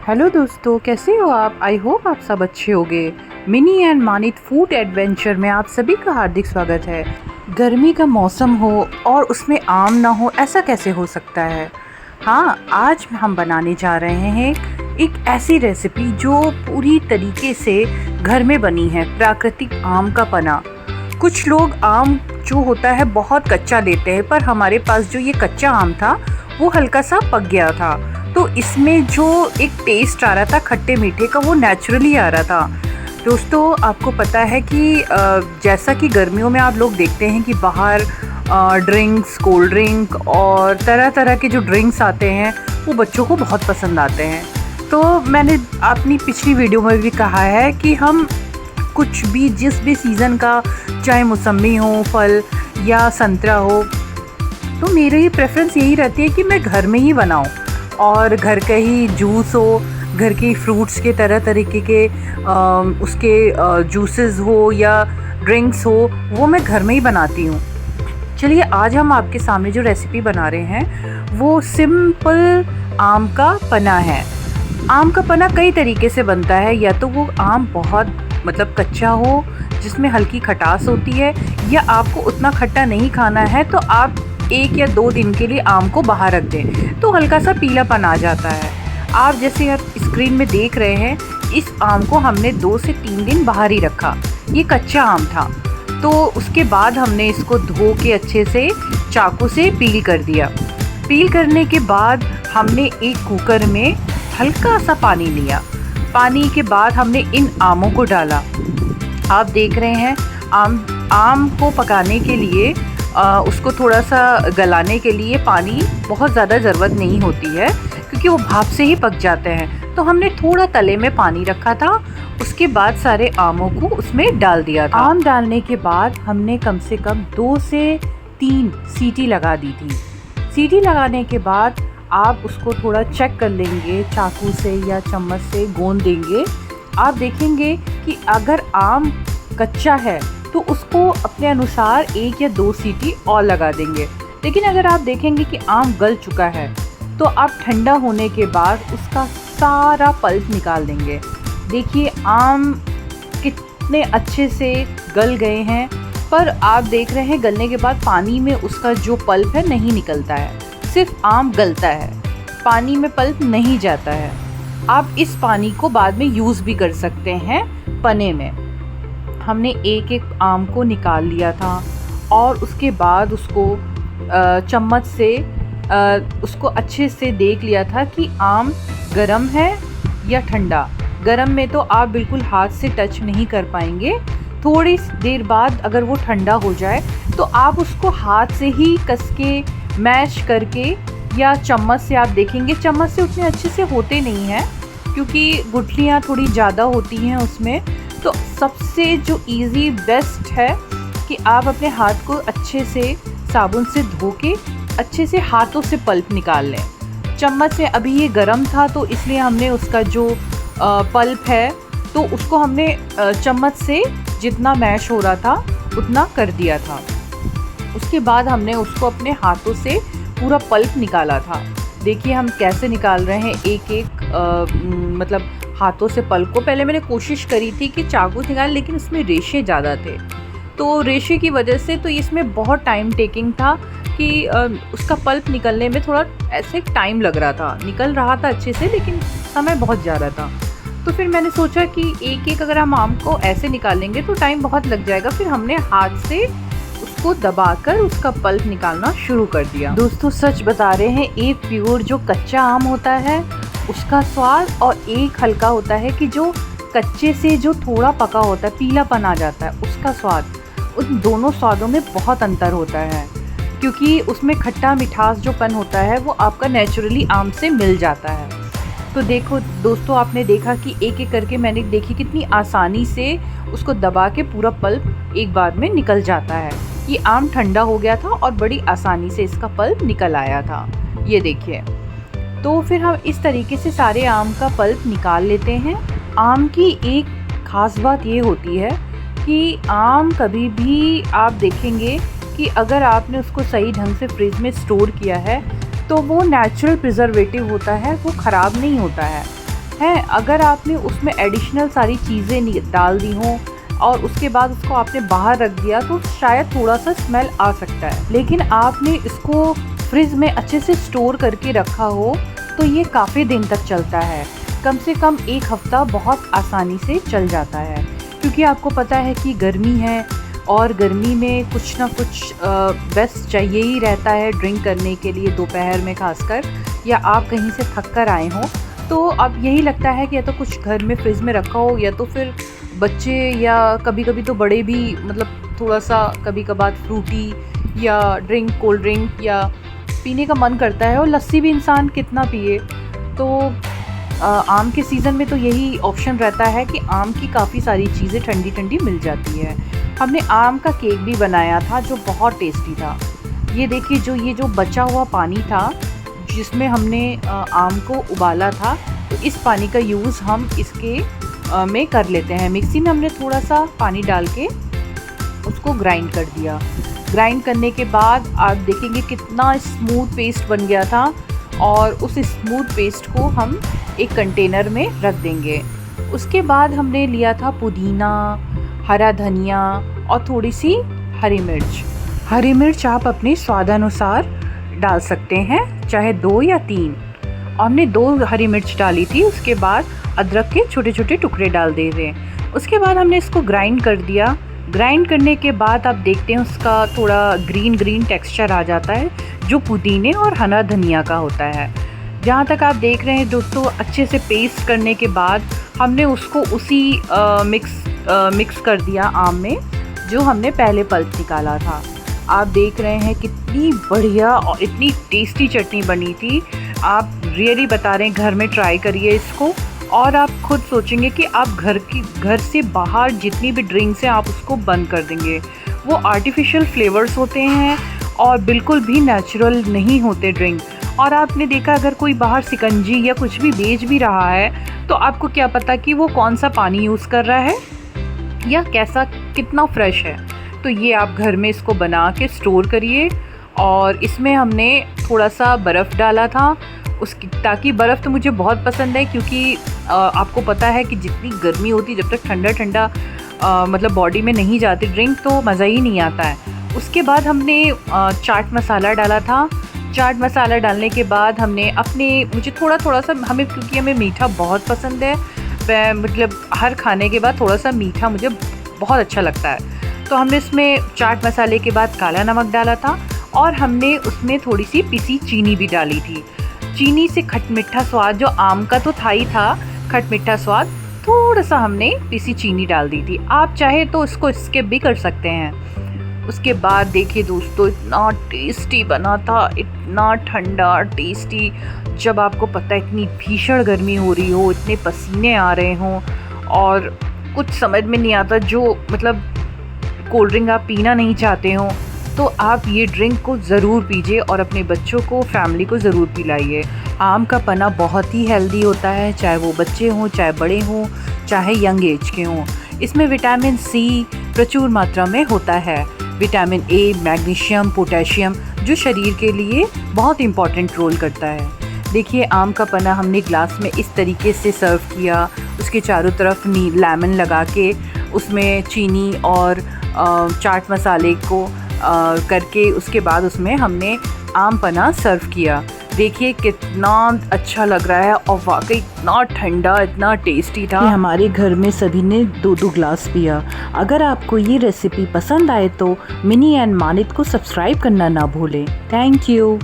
Hello दोस्तों, कैसे हो आप? आई होप आप सब अच्छे होंगे। मिनी एंड मानित फूड एडवेंचर में आप सभी का हार्दिक स्वागत है। गर्मी का मौसम हो और उसमें आम ना हो, ऐसा कैसे हो सकता है? हाँ, आज हम बनाने जा रहे हैं एक ऐसी रेसिपी जो पूरी तरीके से घर में बनी है, प्राकृतिक आम का पना। कुछ लोग आम जो होता है बहुत कच्चा लेते हैं, पर हमारे पास जो ये कच्चा आम था वो हल्का सा पक गया था, तो इसमें जो एक टेस्ट आ रहा था खट्टे मीठे का, वो नेचुरली आ रहा था। दोस्तों, आपको पता है कि जैसा कि गर्मियों में आप लोग देखते हैं कि बाहर ड्रिंक्स, कोल्ड ड्रिंक और तरह तरह के जो ड्रिंक्स आते हैं वो बच्चों को बहुत पसंद आते हैं। तो मैंने अपनी पिछली वीडियो में भी कहा है कि हम कुछ भी, जिस भी सीज़न का, चाहे मौसमी हो, फल या संतरा हो, तो मेरी प्रेफरेंस यही रहती है कि मैं घर में ही बनाऊं और घर का ही जूस हो, घर के फ्रूट्स के तरह तरीके के उसके जूसेस हो या ड्रिंक्स हो, वो मैं घर में ही बनाती हूँ। चलिए, आज हम आपके सामने जो रेसिपी बना रहे हैं वो सिंपल आम का पना है। आम का पना कई तरीके से बनता है, या तो वो आम बहुत कच्चा हो जिसमें हल्की खटास होती है, या आपको उतना खट्टा नहीं खाना है तो आप 1 या 2 दिन के लिए आम को बाहर रख दें तो हल्का सा पीलापन आ जाता है। आप जैसे आप स्क्रीन में देख रहे हैं, इस आम को हमने 2 से 3 दिन बाहर ही रखा। ये कच्चा आम था, तो उसके बाद हमने इसको धो के अच्छे से चाकू से पील कर दिया। पील करने के बाद हमने एक कुकर में हल्का सा पानी लिया। पानी के बाद हमने इन आमों को डाला। आप देख रहे हैं, आम को पकाने के लिए उसको थोड़ा सा गलाने के लिए पानी बहुत ज़्यादा ज़रूरत नहीं होती है, क्योंकि वो भाप से ही पक जाते हैं। तो हमने थोड़ा तले में पानी रखा था, उसके बाद सारे आमों को उसमें डाल दिया था। आम डालने के बाद हमने कम से कम 2 से 3 सीटी लगा दी थी। सीटी लगाने के बाद आप उसको थोड़ा चेक कर लेंगे, चाकू से या चम्मच से गोंद देंगे। आप देखेंगे कि अगर आम कच्चा है तो उसको अपने अनुसार 1 या 2 सीटी और लगा देंगे। लेकिन अगर आप देखेंगे कि आम गल चुका है तो आप ठंडा होने के बाद उसका सारा पल्प निकाल देंगे। देखिए, आम कितने अच्छे से गल गए हैं, पर आप देख रहे हैं गलने के बाद पानी में उसका जो पल्प है नहीं निकलता है, सिर्फ आम गलता है, पानी में पल्प नहीं जाता है। आप इस पानी को बाद में यूज़ भी कर सकते हैं पने में। हमने एक एक आम को निकाल लिया था और उसके बाद उसको चम्मच से उसको अच्छे से देख लिया था कि आम गरम है या ठंडा। गरम में तो आप बिल्कुल हाथ से टच नहीं कर पाएंगे। थोड़ी देर बाद अगर वो ठंडा हो जाए तो आप उसको हाथ से ही कस के मैश करके, या चम्मच से, आप देखेंगे चम्मच से उतने अच्छे से होते नहीं हैं क्योंकि गुठलियाँ थोड़ी ज़्यादा होती हैं उसमें। तो सबसे जो इजी बेस्ट है कि आप अपने हाथ को अच्छे से साबुन से धो के अच्छे से हाथों से पल्प निकाल लें। चम्मच से अभी ये गरम था तो इसलिए हमने उसका जो पल्प है तो उसको हमने चम्मच से जितना मैश हो रहा था उतना कर दिया था। उसके बाद हमने उसको अपने हाथों से पूरा पल्प निकाला था। देखिए हम कैसे निकाल रहे हैं एक एक हाथों से पल्प को। पहले मैंने कोशिश करी थी कि चाकू से निकाल, लेकिन इसमें रेशे ज़्यादा थे, तो रेशे की वजह से तो इसमें बहुत टाइम टेकिंग था कि उसका पल्प निकलने में थोड़ा ऐसे टाइम लग रहा था। निकल रहा था अच्छे से, लेकिन समय बहुत ज़्यादा था। तो फिर मैंने सोचा कि एक एक अगर हम आम को ऐसे निकालेंगे तो टाइम बहुत लग जाएगा। फिर हमने हाथ से उसको दबाकर उसका पल्प निकालना शुरू कर दिया। दोस्तों, सच बता रहे हैं, एक प्योर जो कच्चा आम होता है उसका स्वाद, और एक हल्का होता है कि जो कच्चे से जो थोड़ा पका होता है, पीलापन आ जाता है, उसका स्वाद। उन दोनों स्वादों में बहुत अंतर होता है, क्योंकि उसमें खट्टा मिठास जो पन होता है वो आपका नेचुरली आम से मिल जाता है। तो देखो दोस्तों, आपने देखा कि एक एक करके मैंने देखी कितनी आसानी से उसको दबा के पूरा पल्प एक बार में निकल जाता है। ये आम ठंडा हो गया था और बड़ी आसानी से इसका पल्प निकल आया था, ये देखिए। तो फिर हम इस तरीके से सारे आम का पल्प निकाल लेते हैं। आम की एक ख़ास बात ये होती है कि आम कभी भी आप देखेंगे कि अगर आपने उसको सही ढंग से फ्रिज में स्टोर किया है तो वो नेचुरल प्रिजर्वेटिव होता है, वो ख़राब नहीं होता है। है। अगर आपने उसमें एडिशनल सारी चीज़ें डाल दी हों और उसके बाद उसको आपने बाहर रख दिया तो शायद थोड़ा सा स्मेल आ सकता है, लेकिन आपने इसको फ्रिज में अच्छे से स्टोर करके रखा हो तो ये काफ़ी दिन तक चलता है। कम से कम 1 हफ़्ता बहुत आसानी से चल जाता है, क्योंकि आपको पता है कि गर्मी है और गर्मी में कुछ ना कुछ बेस्ट चाहिए ही रहता है ड्रिंक करने के लिए, दोपहर में खासकर, या आप कहीं से थक कर आए हों तो अब यही लगता है कि या तो कुछ घर में फ्रिज में रखा हो या तो फिर बच्चे या कभी कभी तो बड़े भी मतलब थोड़ा सा कभी कभार फ्रूटी या कोल्ड ड्रिंक या पीने का मन करता है, और लस्सी भी इंसान कितना पिए। तो आम के सीज़न में तो यही ऑप्शन रहता है कि आम की काफ़ी सारी चीज़ें ठंडी ठंडी मिल जाती है। हमने आम का केक भी बनाया था जो बहुत टेस्टी था। ये देखिए, जो बचा हुआ पानी था जिसमें हमने आम को उबाला था, तो इस पानी का यूज़ हम इसके में कर लेते हैं। मिक्सी में हमने थोड़ा सा पानी डाल के उसको ग्राइंड कर दिया। ग्राइंड करने के बाद आप देखेंगे कितना स्मूथ पेस्ट बन गया था, और उस स्मूथ पेस्ट को हम एक कंटेनर में रख देंगे। उसके बाद हमने लिया था पुदीना, हरा धनिया और थोड़ी सी हरी मिर्च। हरी मिर्च आप अपने स्वादानुसार डाल सकते हैं, चाहे 2 या 3। और हमने 2 हरी मिर्च डाली थी। उसके बाद अदरक के छोटे छोटे टुकड़े डाल दे थे। उसके बाद हमने इसको ग्राइंड कर दिया। ग्राइंड करने के बाद आप देखते हैं उसका थोड़ा ग्रीन ग्रीन टेक्सचर आ जाता है, जो पुदीने और हरा धनिया का होता है। जहाँ तक आप देख रहे हैं दोस्तों, अच्छे से पेस्ट करने के बाद हमने उसको उसी मिक्स कर दिया आम में, जो हमने पहले पल्प निकाला था। आप देख रहे हैं कितनी बढ़िया और इतनी टेस्टी चटनी बनी थी। आप रियली बता रहे हैं, घर में ट्राई करिए इसको, और आप खुद सोचेंगे कि आप घर से बाहर जितनी भी ड्रिंक्स हैं आप उसको बंद कर देंगे। वो आर्टिफिशियल फ्लेवर्स होते हैं और बिल्कुल भी नेचुरल नहीं होते ड्रिंक। और आपने देखा, अगर कोई बाहर शिकंजी या कुछ भी बेच भी रहा है तो आपको क्या पता कि वो कौन सा पानी यूज़ कर रहा है या कितना फ्रेश है। तो ये आप घर में इसको बना के स्टोर करिए। और इसमें हमने थोड़ा सा बर्फ़ डाला था उसकी, ताकि बर्फ़ तो मुझे बहुत पसंद है, क्योंकि आपको पता है कि जितनी गर्मी होती, जब तक ठंडा ठंडा मतलब बॉडी में नहीं जाती ड्रिंक तो मज़ा ही नहीं आता है। उसके बाद हमने चाट मसाला डाला था। चाट मसाला डालने के बाद हमने मुझे थोड़ा सा क्योंकि हमें मीठा बहुत पसंद है, मतलब हर खाने के बाद थोड़ा सा मीठा मुझे बहुत अच्छा लगता है, तो हमने इसमें चाट मसाले के बाद काला नमक डाला था, और हमने उसमें थोड़ी सी पिसी चीनी भी डाली थी। चीनी से खट मीठा स्वाद, जो आम का तो था ही था खट मीठा स्वाद, थोड़ा सा हमने पिसी चीनी डाल दी थी। आप चाहे तो इसको स्किप भी कर सकते हैं। उसके बाद देखिए दोस्तों, इतना टेस्टी बना था, इतना ठंडा टेस्टी। जब आपको पता है इतनी भीषण गर्मी हो रही हो, इतने पसीने आ रहे हों और कुछ समझ में नहीं आता, जो मतलब कोल्ड ड्रिंक आप पीना नहीं चाहते हो, तो आप ये ड्रिंक को ज़रूर पीजिए और अपने बच्चों को, फैमिली को ज़रूर पिलाइए। आम का पन्ना बहुत ही हेल्दी होता है, चाहे वो बच्चे हों, चाहे बड़े हों, चाहे यंग एज के हों। इसमें विटामिन सी प्रचुर मात्रा में होता है। विटामिन ए, मैग्नीशियम, पोटेशियम, जो शरीर के लिए बहुत इम्पॉर्टेंट रोल करता है। देखिए, आम का पन्ना हमने ग्लास में इस तरीके से सर्व किया। उसके चारों तरफ लेमन लगा के उसमें चीनी और चाट मसाले को करके उसके बाद उसमें हमने आम पन्ना सर्व किया। देखिए कितना अच्छा लग रहा है, और वाकई इतना ठंडा, इतना टेस्टी था कि हमारे घर में सभी ने 2-2 ग्लास पिया। अगर आपको ये रेसिपी पसंद आए तो मिनी एंड मानित को सब्सक्राइब करना ना भूलें। Thank you.